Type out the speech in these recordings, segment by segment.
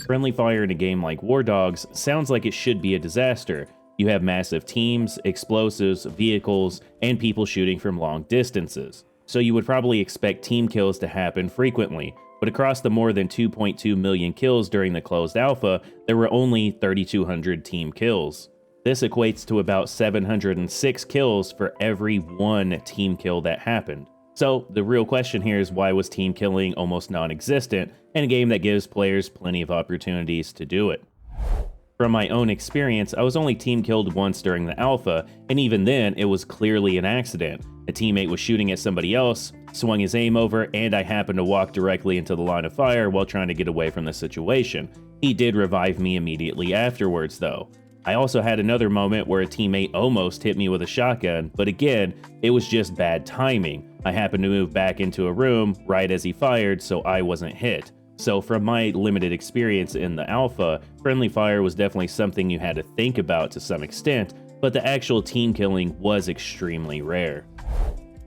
Friendly fire in a game like Wardogs sounds like it should be a disaster. You have massive teams, explosives, vehicles, and people shooting from long distances. So you would probably expect team kills to happen frequently, but across the more than 2.2 million kills during the closed alpha, there were only 3,200 team kills. This equates to about 706 kills for every one team kill that happened. So the real question here is, why was team killing almost non-existent in a game that gives players plenty of opportunities to do it? From my own experience, I was only team killed once during the alpha, and even then it was clearly an accident. A teammate was shooting at somebody else, swung his aim over, and I happened to walk directly into the line of fire while trying to get away from the situation. He did revive me immediately afterwards though. I also had another moment where a teammate almost hit me with a shotgun, but again, it was just bad timing. I happened to move back into a room right as he fired, so I wasn't hit. So from my limited experience in the alpha, friendly fire was definitely something you had to think about to some extent, but the actual team killing was extremely rare.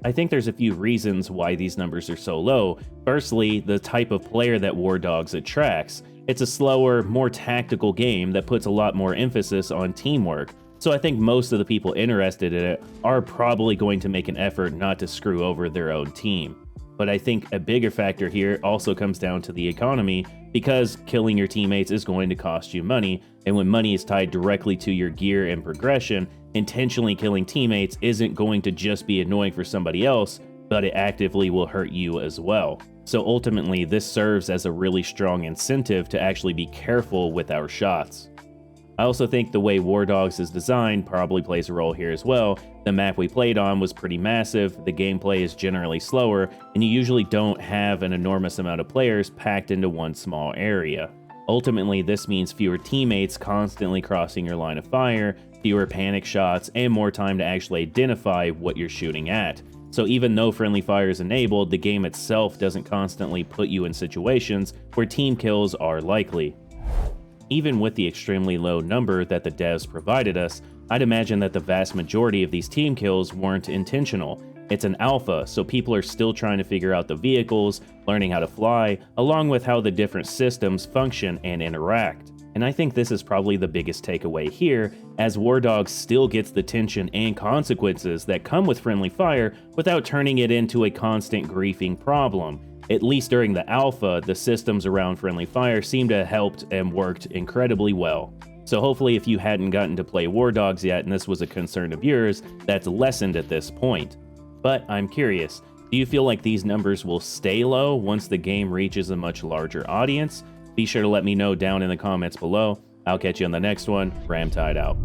I think there's a few reasons why these numbers are so low. Firstly, the type of player that Wardogs attracts. It's a slower, more tactical game that puts a lot more emphasis on teamwork. So I think most of the people interested in it are probably going to make an effort not to screw over their own team. But I think a bigger factor here also comes down to the economy, because killing your teammates is going to cost you money, and when money is tied directly to your gear and progression, intentionally killing teammates isn't going to just be annoying for somebody else, but it actively will hurt you as well. So ultimately, this serves as a really strong incentive to actually be careful with our shots. I also think the way Wardogs is designed probably plays a role here as well. The map we played on was pretty massive, the gameplay is generally slower, and you usually don't have an enormous amount of players packed into one small area. Ultimately, this means fewer teammates constantly crossing your line of fire, fewer panic shots, and more time to actually identify what you're shooting at. So even though friendly fire is enabled, the game itself doesn't constantly put you in situations where team kills are likely. Even with the extremely low number that the devs provided us, I'd imagine that the vast majority of these team kills weren't intentional. It's an alpha, so people are still trying to figure out the vehicles, learning how to fly, along with how the different systems function and interact. And I think this is probably the biggest takeaway here, as Wardogs still gets the tension and consequences that come with friendly fire without turning it into a constant griefing problem. At least during the alpha, the systems around friendly fire seem to have helped and worked incredibly well. So hopefully if you hadn't gotten to play Wardogs yet and this was a concern of yours, that's lessened at this point. But I'm curious, do you feel like these numbers will stay low once the game reaches a much larger audience? Be sure to let me know down in the comments below. I'll catch you on the next one. RAMTEID out.